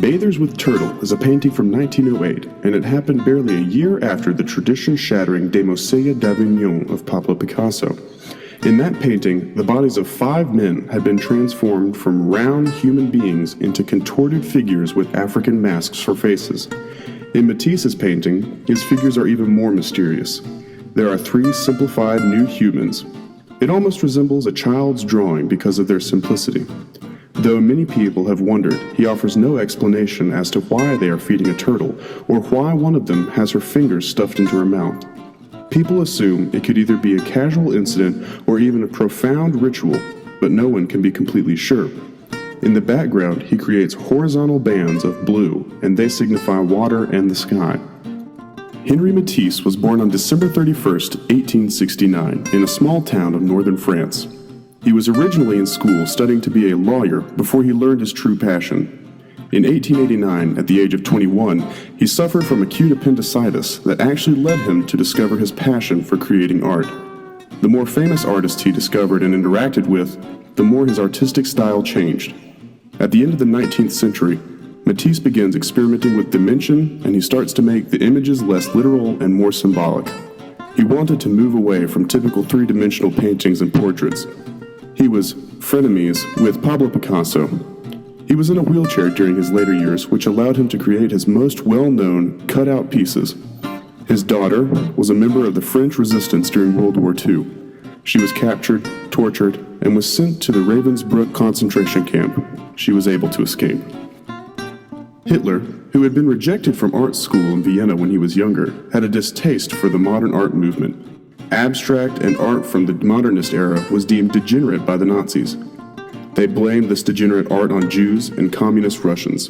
Bathers with Turtle is a painting from 1908, and it happened barely a year after the tradition-shattering De Mousseille d'Avignon of Pablo Picasso. In that painting, the bodies of 5 men had been transformed from round human beings into contorted figures with African masks for faces. In Matisse's painting, his figures are even more mysterious. There are 3 simplified new humans. It almost resembles a child's drawing because of their simplicity. Though many people have wondered, he offers no explanation as to why they are feeding a turtle, or why one of them has her fingers stuffed into her mouth. People assume it could either be a casual incident or even a profound ritual, but no one can be completely sure. In the background, he creates horizontal bands of blue, and they signify water and the sky. Henri Matisse was born on December 31st, 1869, in a small town of northern France. He was originally in school studying to be a lawyer before he learned his true passion. In 1889, at the age of 21, he suffered from acute appendicitis that actually led him to discover his passion for creating art. The more famous artists he discovered and interacted with, the more his artistic style changed. At the end of the 19th century, Matisse begins experimenting with dimension, and he starts to make the images less literal and more symbolic. He wanted to move away from typical 3-dimensional paintings and portraits. He was frenemies with Pablo Picasso. He was in a wheelchair during his later years, which allowed him to create his most well-known cut-out pieces. His daughter was a member of the French resistance during World War II. She was captured, tortured, and was sent to the Ravensbrück concentration camp. She was able to escape. Hitler, who had been rejected from art school in Vienna when he was younger, had a distaste for the modern art movement. Abstract and art from the modernist era was deemed degenerate by the Nazis. They blamed this degenerate art on Jews and communist Russians.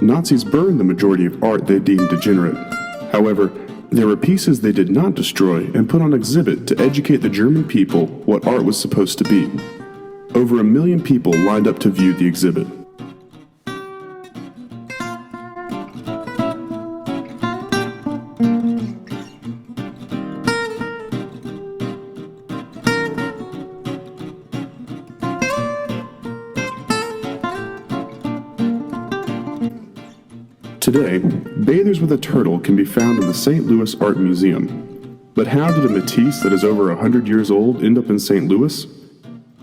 Nazis burned the majority of art they deemed degenerate. However, there were pieces they did not destroy and put on exhibit to educate the German people what art was supposed to be. Over 1 million people lined up to view the exhibit. Today, Bathers with a Turtle can be found in the St. Louis Art Museum. But how did a Matisse that is over 100 years old end up in St. Louis?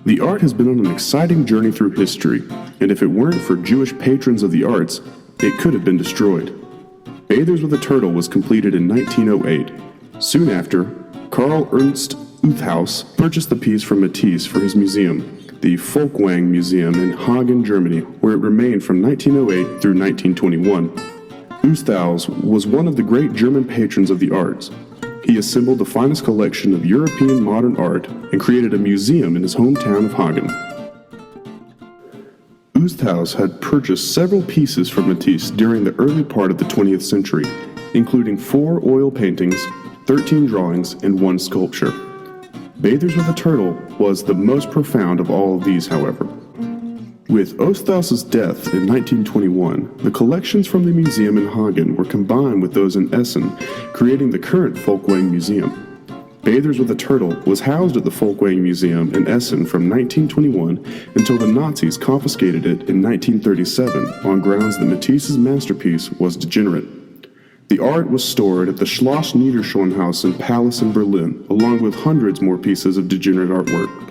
The art has been on an exciting journey through history, and if it weren't for Jewish patrons of the arts, it could have been destroyed. Bathers with a Turtle was completed in 1908. Soon after, Karl Ernst Uthhaus purchased the piece from Matisse for his museum, the Folkwang Museum in Hagen, Germany, where it remained from 1908 through 1921. Uthhaus was one of the great German patrons of the arts. He assembled the finest collection of European modern art and created a museum in his hometown of Hagen. Uthhaus had purchased several pieces from Matisse during the early part of the 20th century, including 4 oil paintings, 13 drawings, and 1 sculpture. Bathers with a Turtle was the most profound of all of these, however. With Uthhaus's death in 1921, the collections from the museum in Hagen were combined with those in Essen, creating the current Folkwang Museum. Bathers with a Turtle was housed at the Folkwang Museum in Essen from 1921 until the Nazis confiscated it in 1937 on grounds that Matisse's masterpiece was degenerate. The art was stored at the Schloss Niederschönhausen Palace in Berlin, along with hundreds more pieces of degenerate artwork.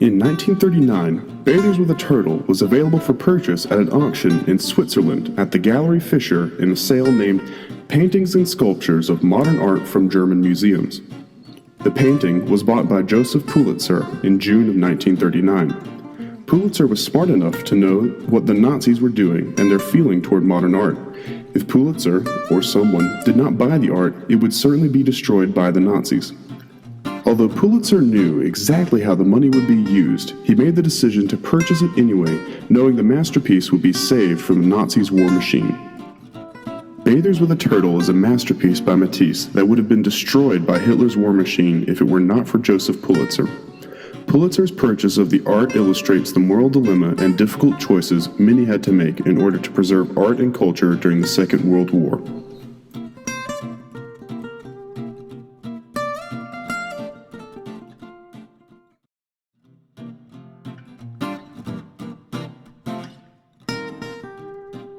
In 1939, Bathers with a Turtle was available for purchase at an auction in Switzerland at the Galerie Fischer in a sale named Paintings and Sculptures of Modern Art from German Museums. The painting was bought by Joseph Pulitzer in June of 1939. Pulitzer was smart enough to know what the Nazis were doing and their feeling toward modern art. If Pulitzer, or someone, did not buy the art, it would certainly be destroyed by the Nazis. Although Pulitzer knew exactly how the money would be used, he made the decision to purchase it anyway, knowing the masterpiece would be saved from the Nazis' war machine. Bathers with a Turtle is a masterpiece by Matisse that would have been destroyed by Hitler's war machine if it were not for Joseph Pulitzer. Pulitzer's purchase of the art illustrates the moral dilemma and difficult choices many had to make in order to preserve art and culture during the Second World War.